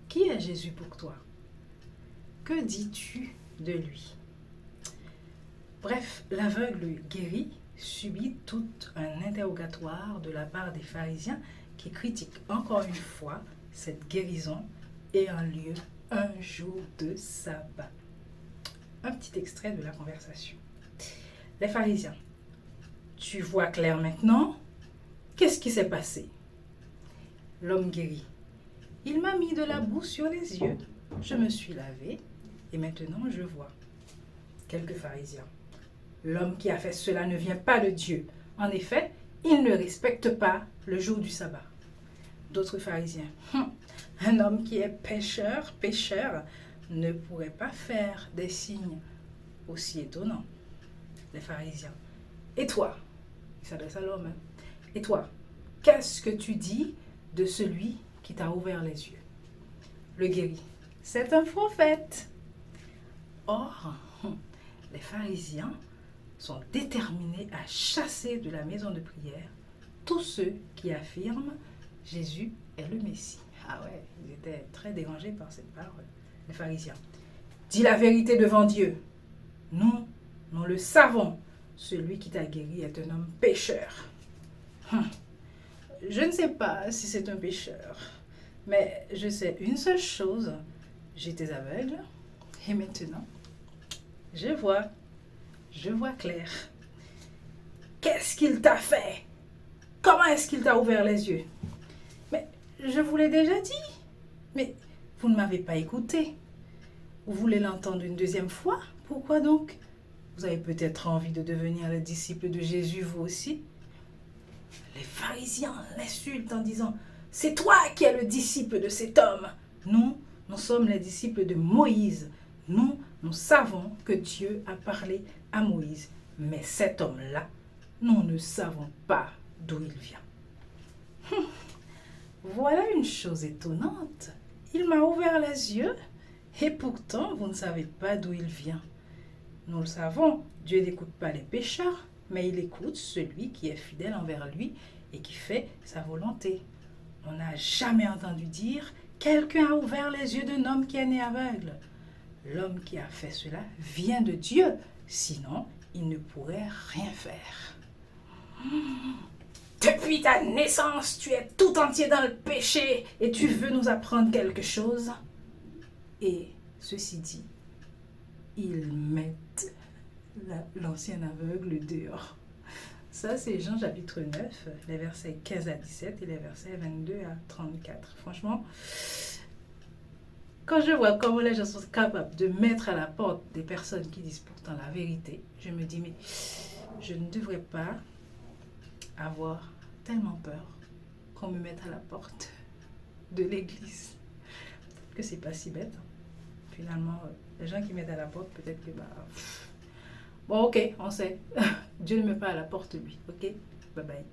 Qui est Jésus pour toi? Que dis-tu de lui? Bref, l'aveugle guéri subit tout un interrogatoire de la part des pharisiens qui critiquent encore une fois cette guérison ayant lieu un jour de sabbat. Un petit extrait de la conversation. Les pharisiens: tu vois clair maintenant? Qu'est-ce qui s'est passé? L'homme guéri: il m'a mis de la boue sur les yeux, je me suis lavé et maintenant je vois. Quelques pharisiens: l'homme qui a fait cela ne vient pas de Dieu. En effet, il ne respecte pas le jour du sabbat. D'autres pharisiens: un homme qui est pécheur, ne pourrait pas faire des signes aussi étonnants. Les pharisiens: et toi? Il s'adresse à l'homme. Et toi, qu'est-ce que tu dis de celui qui t'a ouvert les yeux? Le guéri: c'est un prophète. Or, les pharisiens sont déterminés à chasser de la maison de prière tous ceux qui affirment Jésus est le Messie. Ah ouais, ils étaient très dérangés par cette parole. Les pharisiens: dis la vérité devant Dieu. Nous le savons, celui qui t'a guéri est un homme pécheur. Je ne sais pas si c'est un pécheur, mais je sais une seule chose: j'étais aveugle et maintenant je vois clair. Qu'est-ce qu'il t'a fait? Comment est-ce qu'il t'a ouvert les yeux? Mais je vous l'ai déjà dit. Mais vous ne m'avez pas écouté. Vous voulez l'entendre une deuxième fois? Pourquoi donc? Vous avez peut-être envie de devenir le disciple de Jésus, vous aussi? Les pharisiens l'insultent en disant: c'est toi qui es le disciple de cet homme. Nous sommes les disciples de Moïse. Nous savons que Dieu a parlé à Moïse. Mais cet homme-là, nous ne savons pas d'où il vient. Voilà une chose étonnante. Il m'a ouvert les yeux et pourtant vous ne savez pas d'où il vient. Nous le savons, Dieu n'écoute pas les pécheurs, mais il écoute celui qui est fidèle envers lui et qui fait sa volonté. On n'a jamais entendu dire: quelqu'un a ouvert les yeux d'un homme qui est né aveugle. L'homme qui a fait cela vient de Dieu, sinon il ne pourrait rien faire. Depuis ta naissance, tu es tout entier dans le péché et tu veux nous apprendre quelque chose? Et ceci dit, ils mettent l'ancien aveugle dehors. Ça, c'est Jean chapitre 9, les versets 15 à 17 et les versets 22 à 34. Franchement, quand je vois comment les gens sont capables de mettre à la porte des personnes qui disent pourtant la vérité, je me dis, mais je ne devrais pas avoir tellement peur qu'on me mette à la porte de l'église. Peut-être que c'est pas si bête. Finalement, les gens qui mettent à la porte, peut-être que bon, ok, on sait. Dieu ne met pas à la porte lui. Ok, bye bye.